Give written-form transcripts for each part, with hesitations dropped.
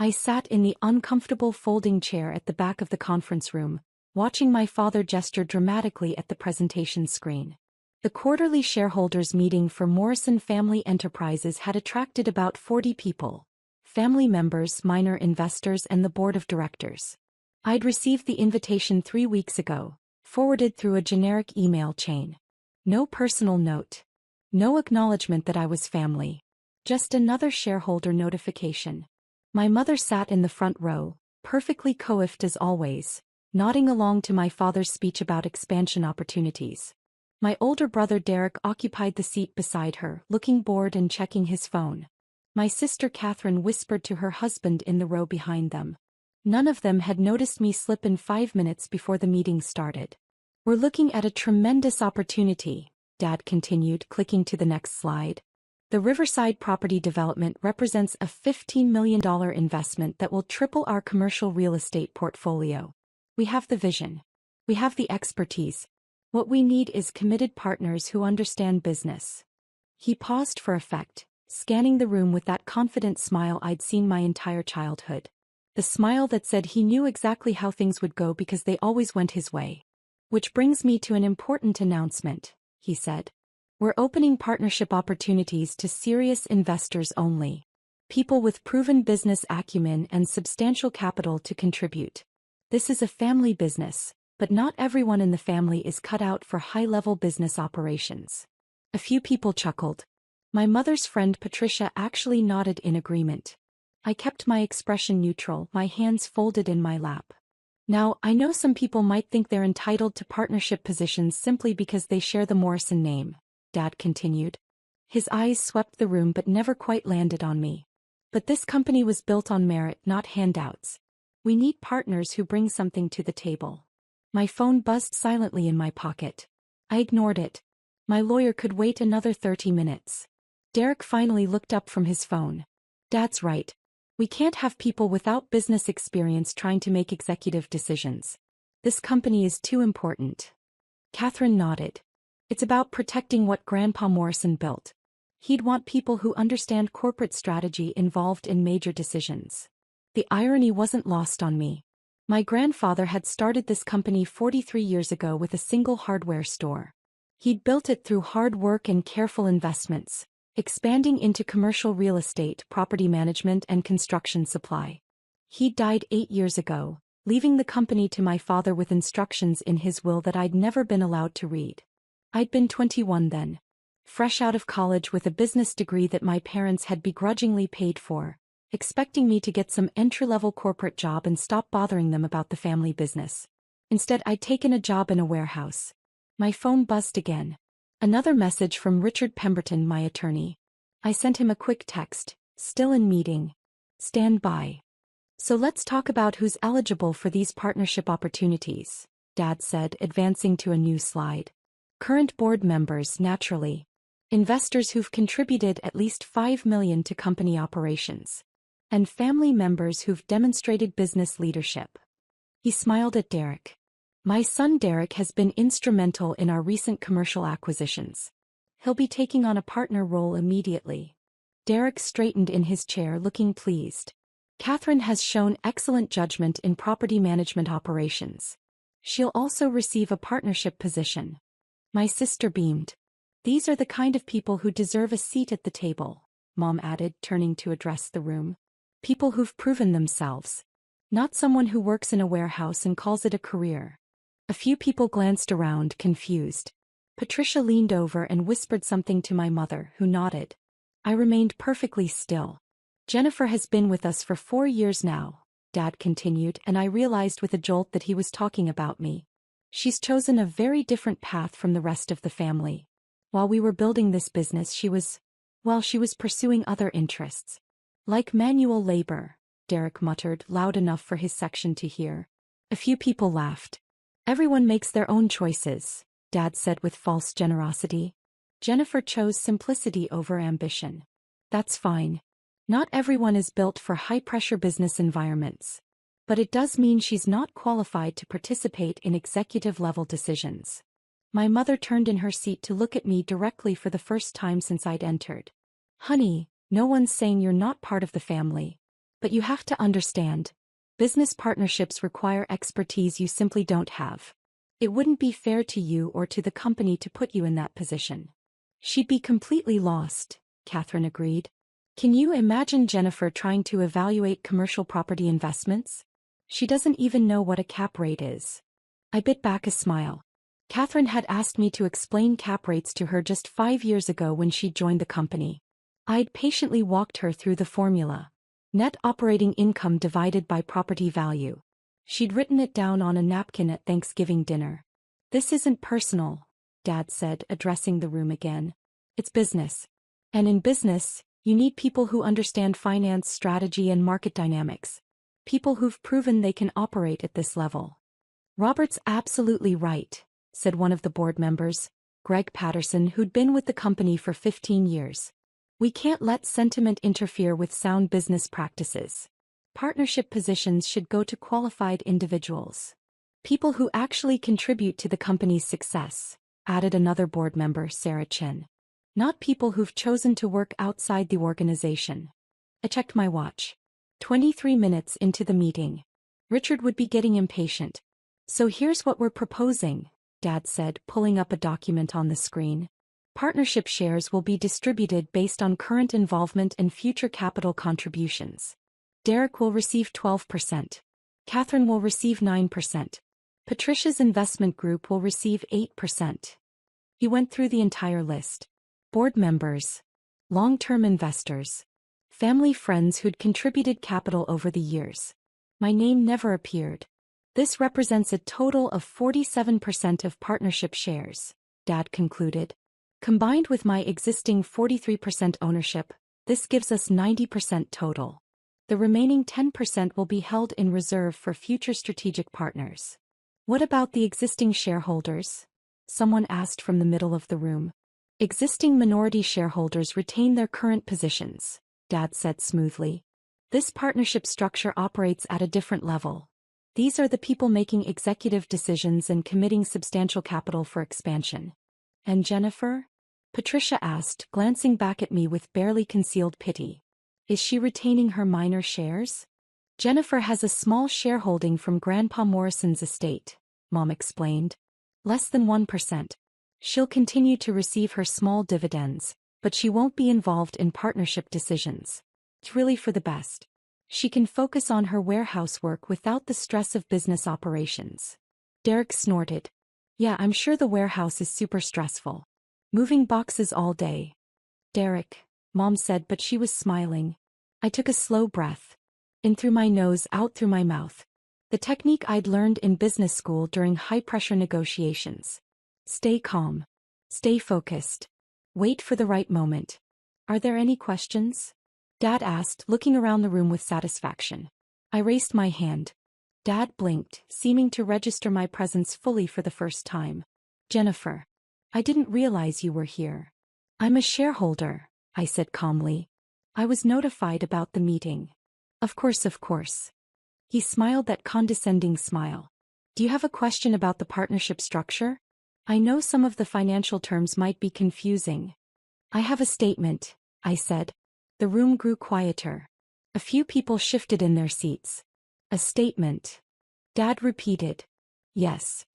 I sat in the uncomfortable folding chair at the back of the conference room, watching my father gesture dramatically at the presentation screen. The quarterly shareholders meeting for Morrison Family Enterprises had attracted about 40 people: family members, minor investors, and the board of directors. I'd received the invitation 3 weeks ago, forwarded through a generic email chain. No personal note. No acknowledgement that I was family. Just another shareholder notification. My mother sat in the front row, perfectly coiffed as always, nodding along to my father's speech about expansion opportunities. My older brother Derek occupied the seat beside her, looking bored and checking his phone. My sister Catherine whispered to her husband in the row behind them. None of them had noticed me slip in 5 minutes before the meeting started. "We're looking at a tremendous opportunity," Dad continued, clicking to the next slide. "The Riverside property development represents a $15 million investment that will triple our commercial real estate portfolio. We have the vision. We have the expertise. What we need is committed partners who understand business." He paused for effect, scanning the room with that confident smile I'd seen my entire childhood. The smile that said he knew exactly how things would go because they always went his way. "Which brings me to an important announcement," he said. "We're opening partnership opportunities to serious investors only. People with proven business acumen and substantial capital to contribute. This is a family business, but not everyone in the family is cut out for high-level business operations." A few people chuckled. My mother's friend Patricia actually nodded in agreement. I kept my expression neutral, my hands folded in my lap. "Now, I know some people might think they're entitled to partnership positions simply because they share the Morrison name," Dad continued. His eyes swept the room but never quite landed on me. "But this company was built on merit, not handouts. We need partners who bring something to the table." My phone buzzed silently in my pocket. I ignored it. My lawyer could wait another 30 minutes. Derek finally looked up from his phone. "Dad's right. We can't have people without business experience trying to make executive decisions. This company is too important." Catherine nodded. "It's about protecting what Grandpa Morrison built. He'd want people who understand corporate strategy involved in major decisions." The irony wasn't lost on me. My grandfather had started this company 43 years ago with a single hardware store. He'd built it through hard work and careful investments, expanding into commercial real estate, property management, and construction supply. He died 8 years ago, leaving the company to my father with instructions in his will that I'd never been allowed to read. I'd been 21 then, fresh out of college with a business degree that my parents had begrudgingly paid for, expecting me to get some entry-level corporate job and stop bothering them about the family business. Instead, I'd taken a job in a warehouse. My phone buzzed again. Another message from Richard Pemberton, my attorney. I sent him a quick text. "Still in meeting. Stand by." "So let's talk about who's eligible for these partnership opportunities," Dad said, advancing to a new slide. "Current board members, naturally. Investors who've contributed at least $5 million to company operations. And family members who've demonstrated business leadership." He smiled at Derek. "My son Derek has been instrumental in our recent commercial acquisitions. He'll be taking on a partner role immediately." Derek straightened in his chair, looking pleased. "Catherine has shown excellent judgment in property management operations. She'll also receive a partnership position." My sister beamed. "These are the kind of people who deserve a seat at the table," Mom added, turning to address the room. "People who've proven themselves. Not someone who works in a warehouse and calls it a career." A few people glanced around, confused. Patricia leaned over and whispered something to my mother, who nodded. I remained perfectly still. "Jennifer has been with us for 4 years now," Dad continued, and I realized with a jolt that he was talking about me. "She's chosen a very different path from the rest of the family. While we were building this business, she was pursuing other interests. Like manual labor," Derek muttered, loud enough for his section to hear. A few people laughed. "Everyone makes their own choices," Dad said with false generosity. "Jennifer chose simplicity over ambition. That's fine. Not everyone is built for high-pressure business environments. But it does mean she's not qualified to participate in executive-level decisions." My mother turned in her seat to look at me directly for the first time since I'd entered. "Honey, no one's saying you're not part of the family. But you have to understand. Business partnerships require expertise you simply don't have. It wouldn't be fair to you or to the company to put you in that position. She'd be completely lost, Catherine agreed. Can you imagine Jennifer trying to evaluate commercial property investments? She doesn't even know what a cap rate is. I bit back a smile. Catherine had asked me to explain cap rates to her just 5 years ago when she joined the company. I'd patiently walked her through the formula. Net operating income divided by property value. She'd written it down on a napkin at Thanksgiving dinner. This isn't personal, Dad said, addressing the room again. It's business. And in business, you need people who understand finance strategy and market dynamics. People who've proven they can operate at this level. Robert's absolutely right, said one of the board members, Greg Patterson, who'd been with the company for 15 years. We can't let sentiment interfere with sound business practices. Partnership positions should go to qualified individuals. People who actually contribute to the company's success, added another board member, Sarah Chen. Not people who've chosen to work outside the organization. I checked my watch. 23 minutes into the meeting. Richard would be getting impatient. So here's what we're proposing, Dad said, pulling up a document on the screen. Partnership shares will be distributed based on current involvement and future capital contributions. Derek will receive 12%. Catherine will receive 9%. Patricia's investment group will receive 8%. He went through the entire list. Board members, long-term investors, family friends who'd contributed capital over the years. My name never appeared. This represents a total of 47% of partnership shares, Dad concluded. Combined with my existing 43% ownership, this gives us 90% total. The remaining 10% will be held in reserve for future strategic partners. What about the existing shareholders? Someone asked from the middle of the room. Existing minority shareholders retain their current positions, Dad said smoothly. This partnership structure operates at a different level. These are the people making executive decisions and committing substantial capital for expansion. And Jennifer? Patricia asked, glancing back at me with barely concealed pity. Is she retaining her minor shares? Jennifer has a small shareholding from Grandpa Morrison's estate, Mom explained. Less than 1%. She'll continue to receive her small dividends, but she won't be involved in partnership decisions. It's really for the best. She can focus on her warehouse work without the stress of business operations. Derek snorted. Yeah, I'm sure the warehouse is super stressful. Moving boxes all day. Derek, Mom said, but she was smiling. I took a slow breath. In through my nose, out through my mouth. The technique I'd learned in business school during high-pressure negotiations. Stay calm. Stay focused. Wait for the right moment. Are there any questions? Dad asked, looking around the room with satisfaction. I raised my hand. Dad blinked, seeming to register my presence fully for the first time. Jennifer. I didn't realize you were here. I'm a shareholder, I said calmly. I was notified about the meeting. Of course, of course. He smiled that condescending smile. Do you have a question about the partnership structure? I know some of the financial terms might be confusing. I have a statement, I said. The room grew quieter. A few people shifted in their seats. A statement. Dad repeated. Yes.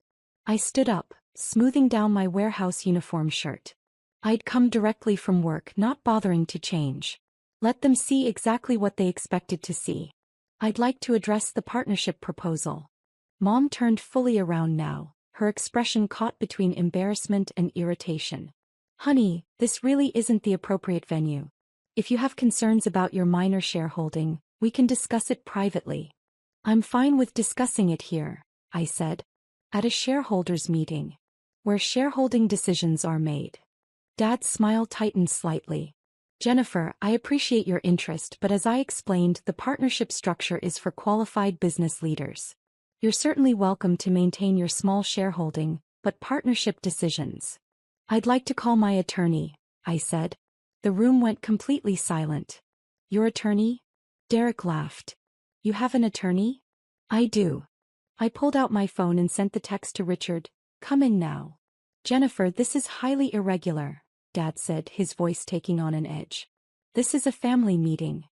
I stood up, smoothing down my warehouse uniform shirt. I'd come directly from work, not bothering to change. Let them see exactly what they expected to see. I'd like to address the partnership proposal. Mom turned fully around now, her expression caught between embarrassment and irritation. Honey, this really isn't the appropriate venue. If you have concerns about your minor shareholding, we can discuss it privately. I'm fine with discussing it here, I said. At a shareholders' meeting, where shareholding decisions are made. Dad's smile tightened slightly. Jennifer, I appreciate your interest, but as I explained, the partnership structure is for qualified business leaders. You're certainly welcome to maintain your small shareholding, but partnership decisions. I'd like to call my attorney, I said. The room went completely silent. Your attorney? Derek laughed. You have an attorney? I do. I pulled out my phone and sent the text to Richard. Come in now. Jennifer, this is highly irregular, Dad said, his voice taking on an edge. This is a family meeting.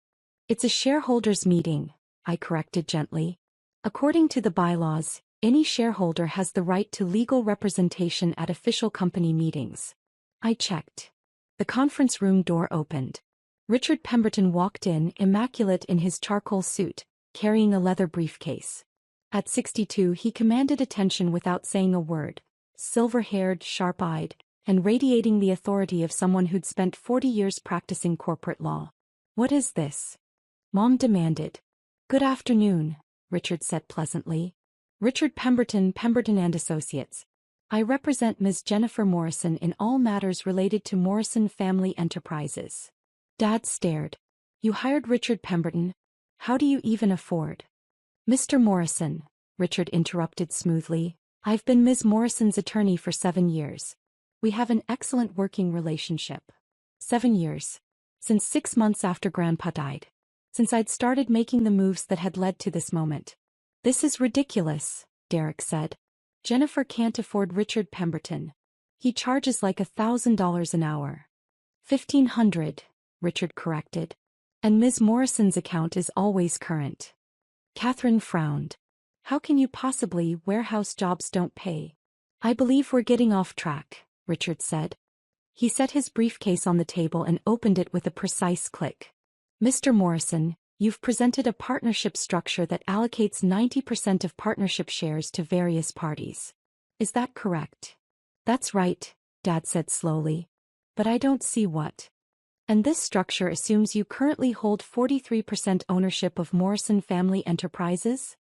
It's a shareholders' meeting, I corrected gently. According to the bylaws, any shareholder has the right to legal representation at official company meetings. I checked. The conference room door opened. Richard Pemberton walked in, immaculate in his charcoal suit, carrying a leather briefcase. At 62, he commanded attention without saying a word, silver-haired, sharp-eyed, and radiating the authority of someone who'd spent 40 years practicing corporate law. "What is this?" Mom demanded. "Good afternoon," Richard said pleasantly. "Richard Pemberton, Pemberton and Associates. I represent Ms. Jennifer Morrison in all matters related to Morrison Family Enterprises." Dad stared. "You hired Richard Pemberton? How do you even afford?" "Mr. Morrison," Richard interrupted smoothly, "I've been Ms. Morrison's attorney for 7 years. We have an excellent working relationship. 7 years. Since 6 months after Grandpa died. Since I'd started making the moves that had led to this moment." "This is ridiculous," Derek said. "Jennifer can't afford Richard Pemberton. He charges like $1,000 an hour." $1,500, Richard corrected. "And Ms. Morrison's account is always current." Catherine frowned. "How can you possibly? Warehouse jobs don't pay." "I believe we're getting off track," Richard said. He set his briefcase on the table and opened it with a precise click. "Mr. Morrison, you've presented a partnership structure that allocates 90% of partnership shares to various parties. Is that correct?" "That's right," Dad said slowly. "But I don't see what." "And this structure assumes you currently hold 43% ownership of Morrison Family Enterprises?"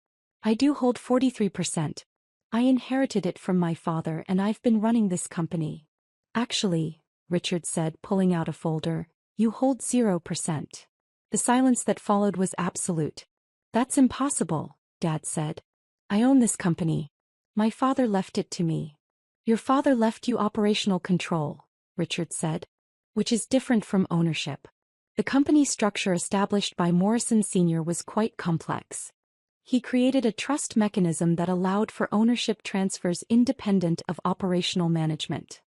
"I do hold 43%. I inherited it from my father and I've been running this company." "Actually," Richard said, pulling out a folder, "you hold 0%. The silence that followed was absolute. "That's impossible," Dad said. "I own this company. My father left it to me." "Your father left you operational control," Richard said. "Which is different from ownership. The company structure established by Morrison Sr. was quite complex. He created a trust mechanism that allowed for ownership transfers independent of operational management."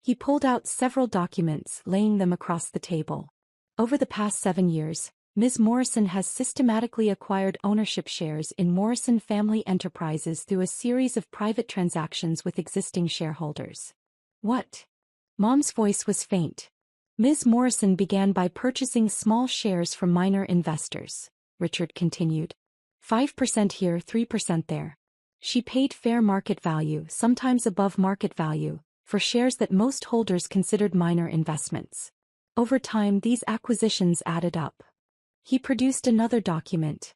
He pulled out several documents, laying them across the table. "Over the past 7 years, Ms. Morrison has systematically acquired ownership shares in Morrison Family Enterprises through a series of private transactions with existing shareholders." "What?" Mom's voice was faint. "Ms. Morrison began by purchasing small shares from minor investors," Richard continued. 5% here, 3% there. She paid fair market value, sometimes above market value, for shares that most holders considered minor investments. Over time, these acquisitions added up. He produced another document.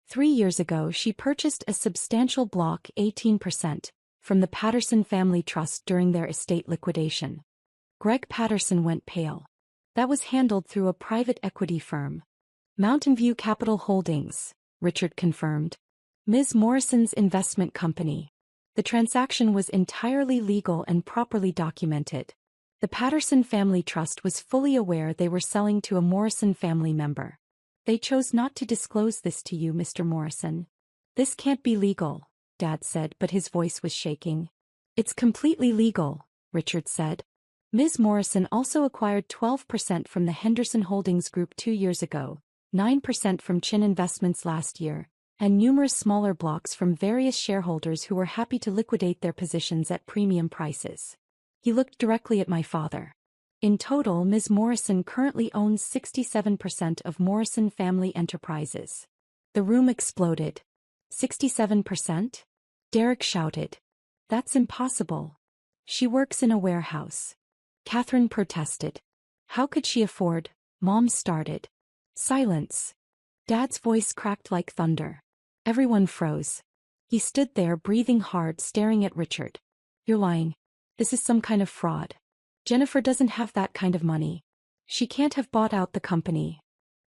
3 years ago, she purchased a substantial block, 18%, from the Patterson Family Trust during their estate liquidation. Greg Patterson went pale. "That was handled through a private equity firm." "Mountain View Capital Holdings," Richard confirmed. "Ms. Morrison's investment company." The transaction was entirely legal and properly documented. The Patterson Family Trust was fully aware they were selling to a Morrison family member. "They chose not to disclose this to you, Mr. Morrison." "This can't be legal," Dad said, but his voice was shaking. "It's completely legal," Richard said. "Ms. Morrison also acquired 12% from the Henderson Holdings Group 2 years ago, 9% from Chin Investments last year, and numerous smaller blocks from various shareholders who were happy to liquidate their positions at premium prices." He looked directly at my father. "In total, Ms. Morrison currently owns 67% of Morrison Family Enterprises." The room exploded. 67%? Derek shouted. "That's impossible. She works in a warehouse." Catherine protested. "How could she afford?" Mom started. Silence. Dad's voice cracked like thunder. Everyone froze. He stood there, breathing hard, staring at Richard. "You're lying. This is some kind of fraud. Jennifer doesn't have that kind of money. She can't have bought out the company."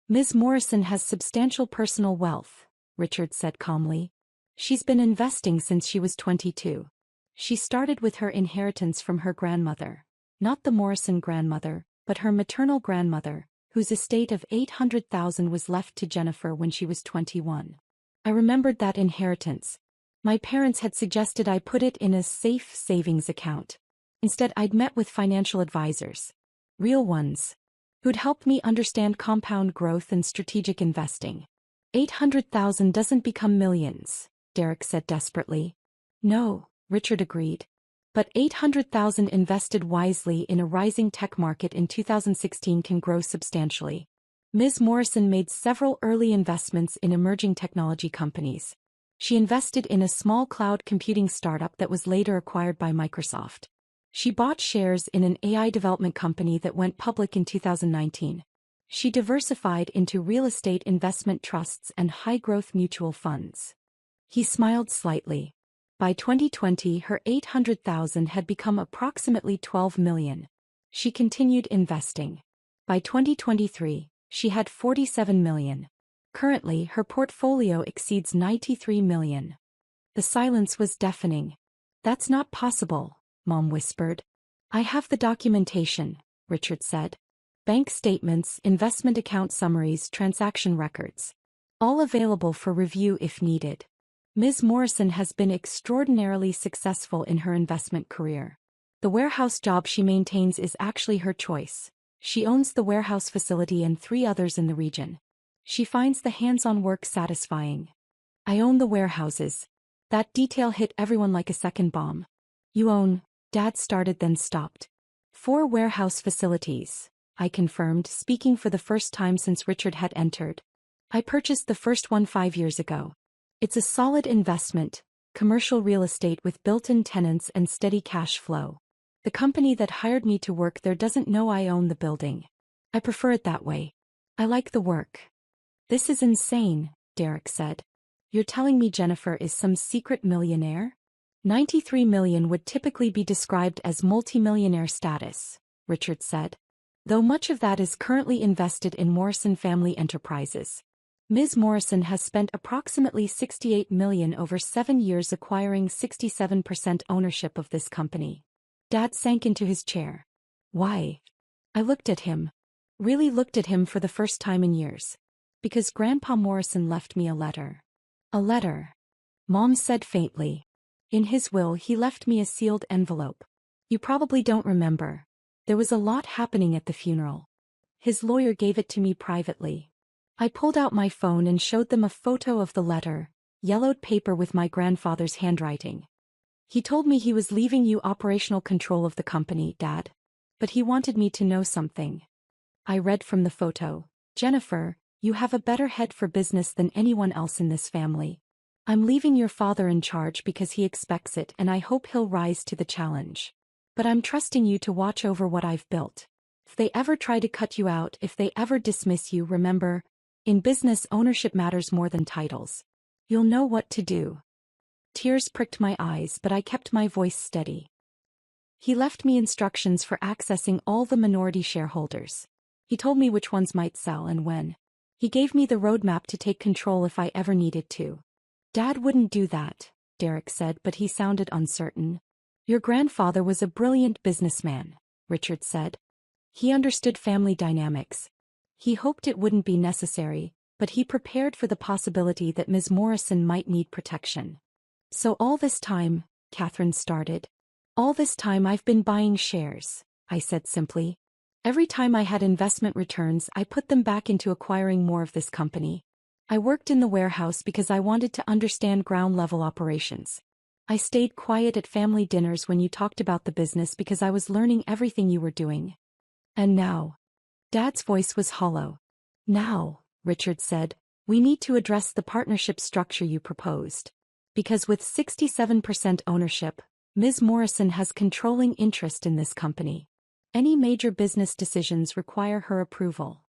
"Ms. Morrison has substantial personal wealth," Richard said calmly. "She's been investing since she was 22. She started with her inheritance from her grandmother. Not the Morrison grandmother, but her maternal grandmother, whose estate of $800,000 was left to Jennifer when she was 21. I remembered that inheritance. My parents had suggested I put it in a safe savings account. Instead, I'd met with financial advisors. Real ones. who'd help me understand compound growth and strategic investing. 800,000 doesn't become millions, Derek said desperately. No, Richard agreed. But 800,000 invested wisely in a rising tech market in 2016 can grow substantially. Ms. Morrison made several early investments in emerging technology companies. She invested in a small cloud computing startup that was later acquired by Microsoft. She bought shares in an AI development company that went public in 2019. She diversified into real estate investment trusts and high-growth mutual funds. He smiled slightly. By 2020, her 800,000 had become approximately 12 million. She continued investing. By 2023, she had 47 million. Currently, her portfolio exceeds 93 million. The silence was deafening. That's not possible, Mom whispered. I have the documentation, Richard said. Bank statements, investment account summaries, transaction records. All available for review if needed. Ms. Morrison has been extraordinarily successful in her investment career. The warehouse job she maintains is actually her choice. She owns the warehouse facility and 3 others in the region. She finds the hands-on work satisfying. I own the warehouses. That detail hit everyone like a second bomb. You own, Dad started then stopped. 4 warehouse facilities, I confirmed, speaking for the first time since Richard had entered. I purchased the first one 5 years ago. It's a solid investment, commercial real estate with built-in tenants and steady cash flow. The company that hired me to work there doesn't know I own the building. I prefer it that way. I like the work. This is insane, Derek said. You're telling me Jennifer is some secret millionaire? 93 million would typically be described as multimillionaire status, Richard said. Though much of that is currently invested in Morrison Family Enterprises. Ms. Morrison has spent approximately 68 million over 7 years acquiring 67% ownership of this company. Dad sank into his chair. Why? I looked at him. Really looked at him for the first time in years. Because Grandpa Morrison left me a letter. A letter. Mom said faintly. In his will he left me a sealed envelope. You probably don't remember. There was a lot happening at the funeral. His lawyer gave it to me privately. I pulled out my phone and showed them a photo of the letter, yellowed paper with my grandfather's handwriting. He told me he was leaving you operational control of the company, Dad. But he wanted me to know something. I read from the photo. Jennifer, you have a better head for business than anyone else in this family. I'm leaving your father in charge because he expects it and I hope he'll rise to the challenge. But I'm trusting you to watch over what I've built. If they ever try to cut you out, if they ever dismiss you, remember, in business ownership matters more than titles. You'll know what to do. Tears pricked my eyes, but I kept my voice steady. He left me instructions for accessing all the minority shareholders. He told me which ones might sell and when. He gave me the roadmap to take control if I ever needed to. Dad wouldn't do that, Derek said, but he sounded uncertain. Your grandfather was a brilliant businessman, Richard said. He understood family dynamics. He hoped it wouldn't be necessary, but he prepared for the possibility that Ms. Morrison might need protection. So all this time, Catherine started. All this time I've been buying shares, I said simply. Every time I had investment returns, I put them back into acquiring more of this company. I worked in the warehouse because I wanted to understand ground-level operations. I stayed quiet at family dinners when you talked about the business because I was learning everything you were doing. And now. Dad's voice was hollow. Now, Richard said, we need to address the partnership structure you proposed. Because with 67% ownership, Ms. Morrison has controlling interest in this company. Any major business decisions require her approval.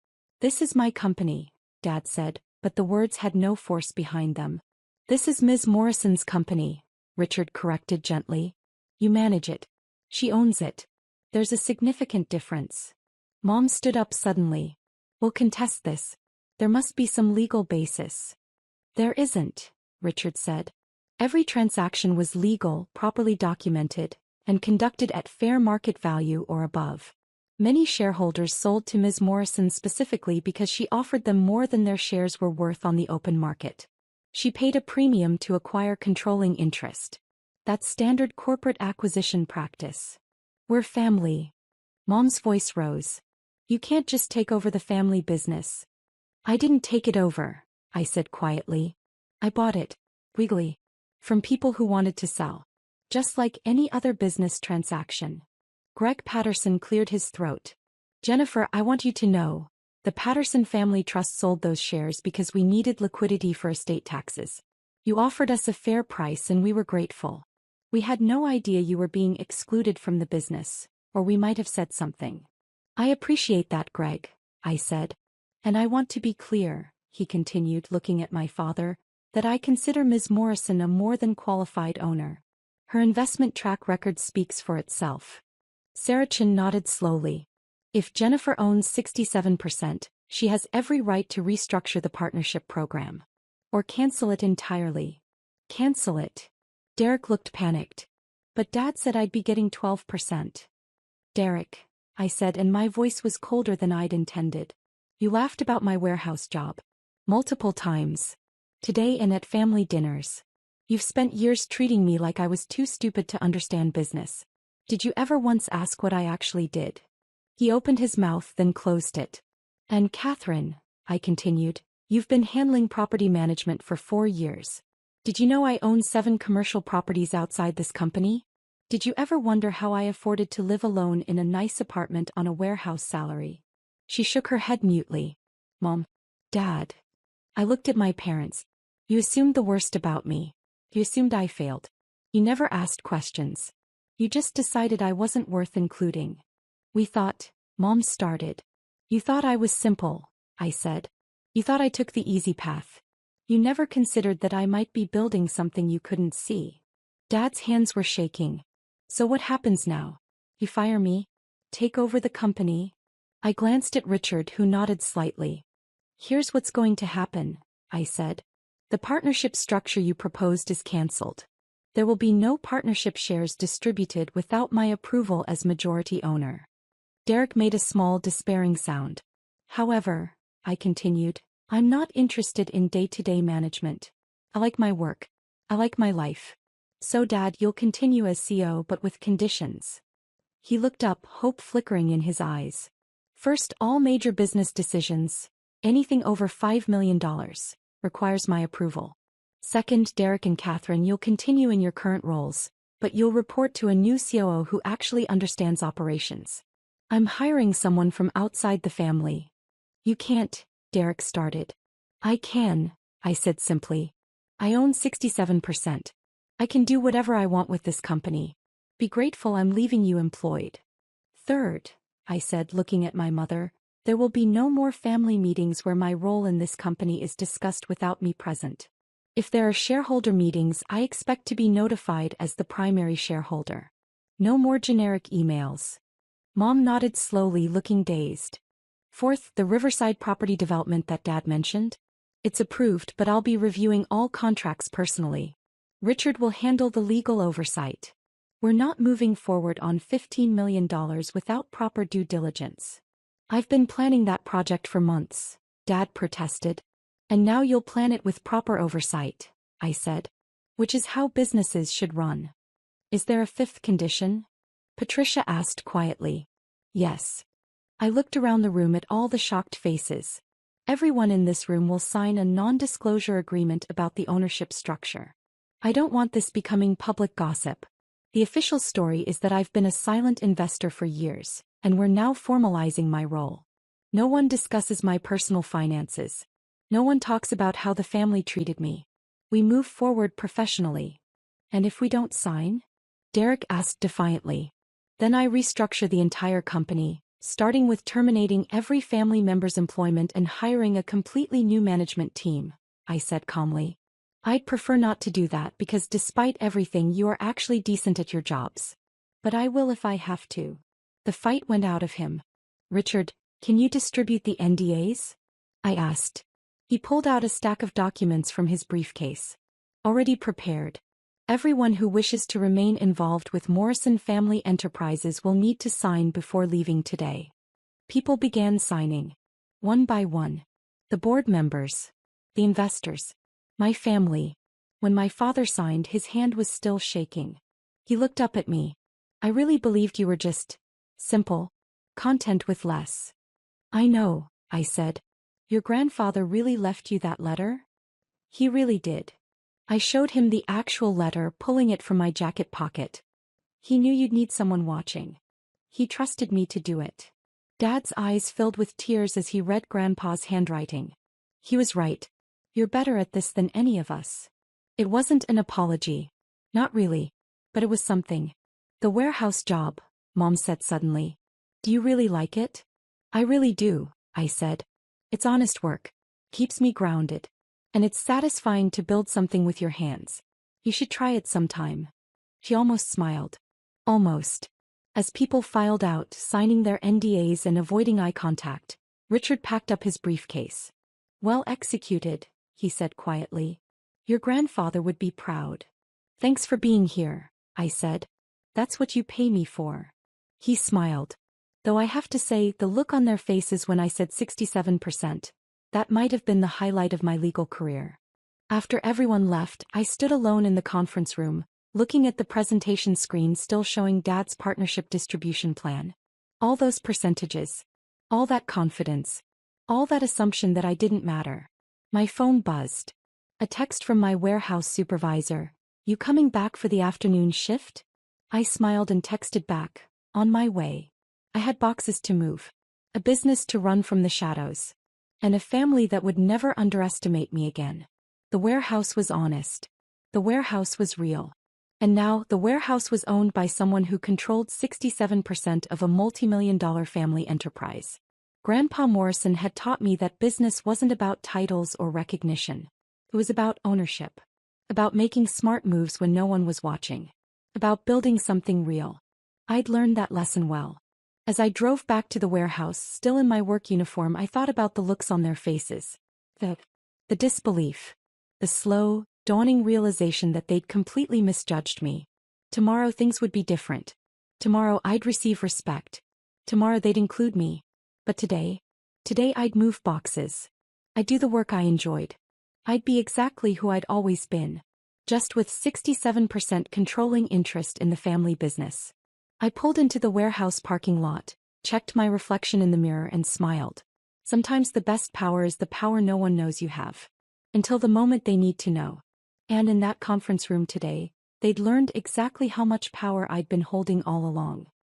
This is my company, Dad said, but the words had no force behind them. This is Ms. Morrison's company, Richard corrected gently. You manage it. She owns it. There's a significant difference. Mom stood up suddenly. We'll contest this. There must be some legal basis. There isn't, Richard said. Every transaction was legal, properly documented, and conducted at fair market value or above. Many shareholders sold to Ms. Morrison specifically because she offered them more than their shares were worth on the open market. She paid a premium to acquire controlling interest. That's standard corporate acquisition practice. We're family. Mom's voice rose. You can't just take over the family business. I didn't take it over, I said quietly. I bought it, legally, from people who wanted to sell. Just like any other business transaction. Greg Patterson cleared his throat. Jennifer, I want you to know, the Patterson Family Trust sold those shares because we needed liquidity for estate taxes. You offered us a fair price and we were grateful. We had no idea you were being excluded from the business, or we might have said something. I appreciate that, Greg, I said. And I want to be clear, he continued, looking at my father, that I consider Ms. Morrison a more than qualified owner. Her investment track record speaks for itself. Sarachin nodded slowly. If Jennifer owns 67%, she has every right to restructure the partnership program. Or cancel it entirely. Cancel it. Derek looked panicked. But Dad said I'd be getting 12%. Derek, I said, and my voice was colder than I'd intended. You laughed about my warehouse job. Multiple times. Today and at family dinners. You've spent years treating me like I was too stupid to understand business. Did you ever once ask what I actually did? He opened his mouth, then closed it. And Catherine, I continued, you've been handling property management for 4 years. Did you know I own 7 commercial properties outside this company? Did you ever wonder how I afforded to live alone in a nice apartment on a warehouse salary? She shook her head mutely. Mom. Dad. I looked at my parents. You assumed the worst about me. You assumed I failed. You never asked questions. You just decided I wasn't worth including. We thought, Mom started. You thought I was simple, I said. You thought I took the easy path. You never considered that I might be building something you couldn't see. Dad's hands were shaking. So what happens now? You fire me? Take over the company? I glanced at Richard, who nodded slightly. Here's what's going to happen, I said. The partnership structure you proposed is cancelled. There will be no partnership shares distributed without my approval as majority owner. Derek made a small, despairing sound. However, I continued, I'm not interested in day-to-day management. I like my work. I like my life. So Dad, you'll continue as CEO but with conditions. He looked up, hope flickering in his eyes. First, all major business decisions, anything over $5 million, requires my approval. Second, Derek and Catherine, you'll continue in your current roles, but you'll report to a new COO who actually understands operations. I'm hiring someone from outside the family. You can't, Derek started. I can, I said simply. I own 67%. I can do whatever I want with this company. Be grateful I'm leaving you employed. Third, I said, looking at my mother, there will be no more family meetings where my role in this company is discussed without me present. If there are shareholder meetings, I expect to be notified as the primary shareholder. No more generic emails. Mom nodded slowly, looking dazed. Fourth, the Riverside property development that Dad mentioned? It's approved, but I'll be reviewing all contracts personally. Richard will handle the legal oversight. We're not moving forward on $15 million without proper due diligence. I've been planning that project for months, Dad protested. And now you'll plan it with proper oversight, I said. Which is how businesses should run. Is there a fifth condition? Patricia asked quietly. Yes. I looked around the room at all the shocked faces. Everyone in this room will sign a non-disclosure agreement about the ownership structure. I don't want this becoming public gossip. The official story is that I've been a silent investor for years, and we're now formalizing my role. No one discusses my personal finances. No one talks about how the family treated me. We move forward professionally. And if we don't sign? Derek asked defiantly. Then I restructure the entire company, starting with terminating every family member's employment and hiring a completely new management team, I said calmly. I'd prefer not to do that because despite everything you are actually decent at your jobs. But I will if I have to. The fight went out of him. Richard, can you distribute the NDAs? I asked. He pulled out a stack of documents from his briefcase. Already prepared. Everyone who wishes to remain involved with Morrison Family Enterprises will need to sign before leaving today. People began signing. One by one. The board members. The investors. My family. When my father signed, his hand was still shaking. He looked up at me. I really believed you were just simple. Content with less. I know, I said. Your grandfather really left you that letter? He really did. I showed him the actual letter, pulling it from my jacket pocket. He knew you'd need someone watching. He trusted me to do it. Dad's eyes filled with tears as he read Grandpa's handwriting. He was right. You're better at this than any of us. It wasn't an apology. Not really. But it was something. The warehouse job, Mom said suddenly. Do you really like it? I really do, I said. It's honest work. Keeps me grounded. And it's satisfying to build something with your hands. You should try it sometime. She almost smiled. Almost. As people filed out, signing their NDAs and avoiding eye contact, Richard packed up his briefcase. Well executed, he said quietly. Your grandfather would be proud. Thanks for being here, I said. That's what you pay me for. He smiled. Though I have to say, the look on their faces when I said 67%, that might have been the highlight of my legal career. After everyone left, I stood alone in the conference room, looking at the presentation screen still showing Dad's partnership distribution plan. All those percentages. All that confidence. All that assumption that I didn't matter. My phone buzzed. A text from my warehouse supervisor. You coming back for the afternoon shift? I smiled and texted back. On my way. I had boxes to move. A business to run from the shadows. And a family that would never underestimate me again. The warehouse was honest. The warehouse was real. And now, the warehouse was owned by someone who controlled 67% of a multi-million-dollar family enterprise. Grandpa Morrison had taught me that business wasn't about titles or recognition. It was about ownership. About making smart moves when no one was watching. About building something real. I'd learned that lesson well. As I drove back to the warehouse, still in my work uniform, I thought about the looks on their faces. The disbelief. The slow, dawning realization that they'd completely misjudged me. Tomorrow things would be different. Tomorrow I'd receive respect. Tomorrow they'd include me. But today I'd move boxes. I'd do the work I enjoyed. I'd be exactly who I'd always been. Just with 67% controlling interest in the family business. I pulled into the warehouse parking lot, checked my reflection in the mirror and smiled. Sometimes the best power is the power no one knows you have. Until the moment they need to know. And in that conference room today, they'd learned exactly how much power I'd been holding all along.